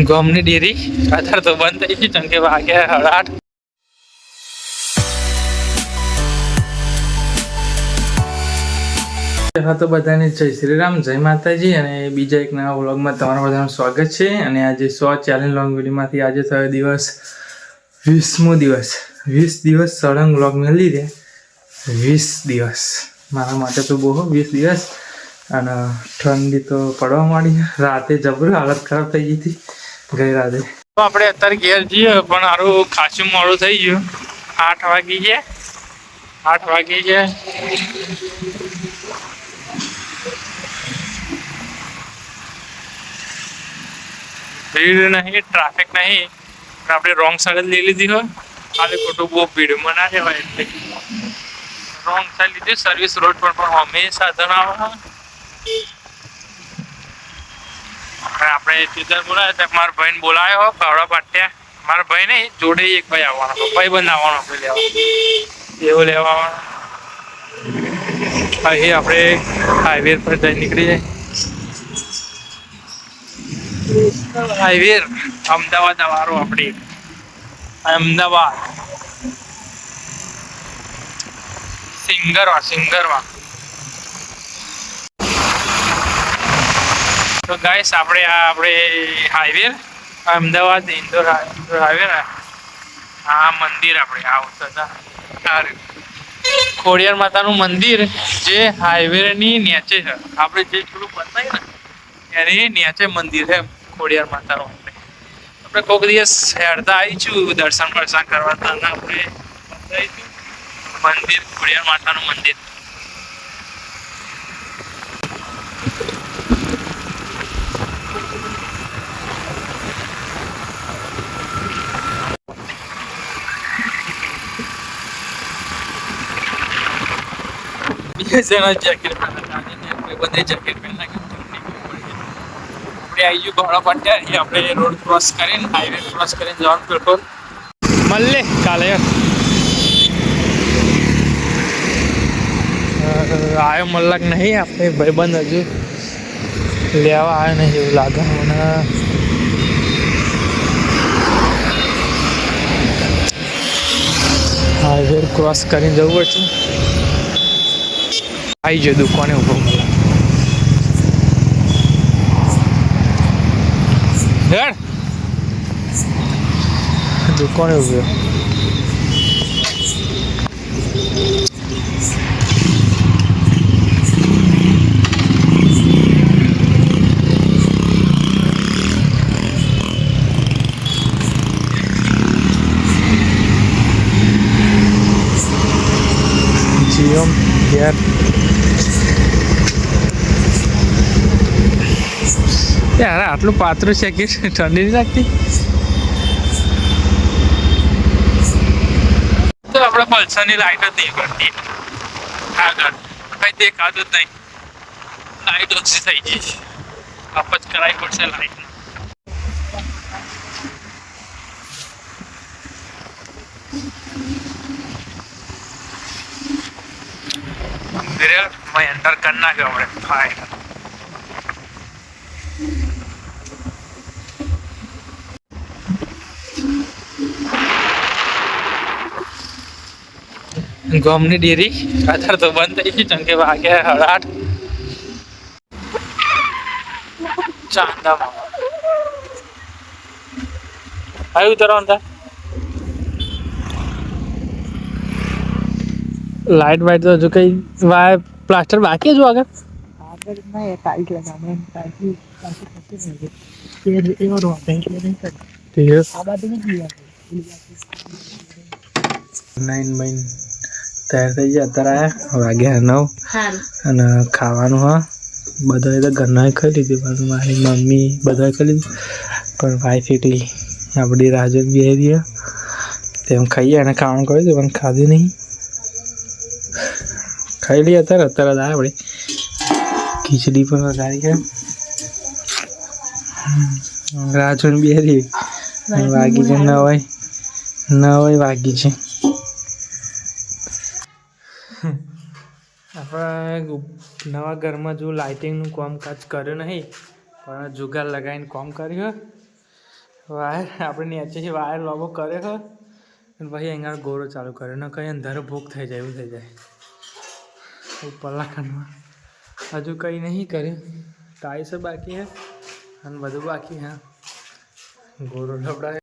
ગોમની dairy અત્યારે તો બંધ થઈ ગઈ, ચમ કે વાગ્યા 8:30. હા તો બધાને જય શ્રી રામ, જય માતાજી અને બીજા એક નવા વ્લોગમાં તમારા બધાનું સ્વાગત છે. અને આજે 100 ચેલેન્જ લોંગ વિડીયોમાંથી આજે થયો દિવસ 20મો દિવસ. 20 દિવસ સળંગ વ્લોગ મેળવી દે. 20 દિવસ મારા માટે તો બહુ 20 દિવસ. અને ઠંડી તો પડવા માંડી, રાતે જબરું હાલત ખરાબ થઈ ગઈ હતી ગઈ રાતે. તો આપણે અત્યારે ઘેર જઈએ પણ સારું ખાસું મોડું થઈ ગયું. 8 વાગી ગયા. ભીડ નહીં, ટ્રાફિક નહીં, આપણે રોંગ સાઈડ લઈ લીધી હોય. ખાલી ખોટું બહુ ભીડમાં ના રહેવાય એટલે રોંગ સાઈડ લીધી. સર્વિસ રોડ પર પણ હંમેશા સાધન આવે. આપણે સીધા બોલાય મારા ભાઈને બોલાયો હો કાવડા પાટ્યા. મારા ભાઈ નહીં, જોડે એક ભાઈ આવવાનો, ભાઈ બંધ આવવાનો આપણે લેવા, એવો લેવા આવવાનો. અહીં આપણે હાઈવે પર જઈ નીકળી જાય. હાઈવે અમદાવાદ વાળો, આપણી અમદાવાદ સિંગરવા. તો ગાઈસ આપણે હાઈવે અમદાવાદ ઇન્દોર હાઈવે ને આ મંદિર આપણે આવતા ખોડિયાર માતાનું મંદિર જે હાઈવે ની નીચે છે. આપણે જે થોડું બતાવીએ ને એની નીચે મંદિર છે ખોડિયાર માતાનું. આપણે કોઈક દિવસ હેરતા આવીશું દર્શન કરવા, આપણે બતાવીશું મંદિર, ખોડિયાર માતાનું મંદિર. જેકેટ બધે જેકેટ પહેરી નાખ્યું. આપણે આવી ગયું ઘોડા પાટ્યા. આપણે રોડ ક્રોસ કરીને હાઈવે ક્રોસ કરીને જવાનું પેટ્રોલ મળે કાલે. આવ્યો મલ્લાક નહીં, આપણે ભાઈબંધ હજુ લેવા આવ્યો નહીં એવું લાગે મને. હાઈવે ક્રોસ કરીને જવું પડશે. આવી જાય દુકાને ઉભો મલ્લાક. હેડ દુકાને ઉભો. જીઓ ઘેર યાર આટલું પાતળું છે કે ઠંડી નહીં લાગતી. તો આપણે પલ્સરની લાઈટ જ નહીં કરતી આગળ, કઈ દેખાતું જ નહીં. લાઈટ ઓછી થઈ ગઈ, આપત કરાવી પડશે લાઈટ. એન્ટર કરી નાખ્યો આપણે ફાઈલ. ગોમની ડેરી અત્યારે તો બંધ થઈ ગઈ, ચમ કે વાગ્યા 8:30. ચાંદામાં આવ્યું ઉતરવાનું થાય. લાઈટ વાઈટ તો હજુ કઈ પ્લાસ્ટર બાકી હજુ આગળ ટાઈટ લગાવવાનું. તૈયાર થઈ ગયા. અત્યારે વાગ્યા 9 અને ખાવાનું હા બધાએ તો ઘરના ખાઈ લીધું, પણ મારી મમ્મી બધાએ ખાઈ લીધું, પણ વાઈફ એકલી આપણી રાજન બી આવી ગયા તેમ ખાઈએ. અને ખાવાનું કહ્યું હતું પણ ખાધું નહીં. ખાઈ લઈએ અત્યારે આપણે ખીચડી પણ વધારી ગયા. રાજન બી આવી વાગી છે 9 વાગી છે. આપણે નવા ઘરમાં જો લાઇટિંગનું કામકાજ કર્યું નહીં, પણ જુગાર લગાવીને કામ કર્યું. વાયર આપણે નીચેથી વાયર લોબો કરે હો અને પછી અહીંયા ગોળો ચાલુ કરે ને કંઈ અંધારો ભૂખ થઈ જાય એવું થઈ જાય ઉપરલા ખાનમાં હજુ કંઈ નહીં કર્યું ટાઈસ બાકી હે અને બધું બાકી હે ગોળો લબડાય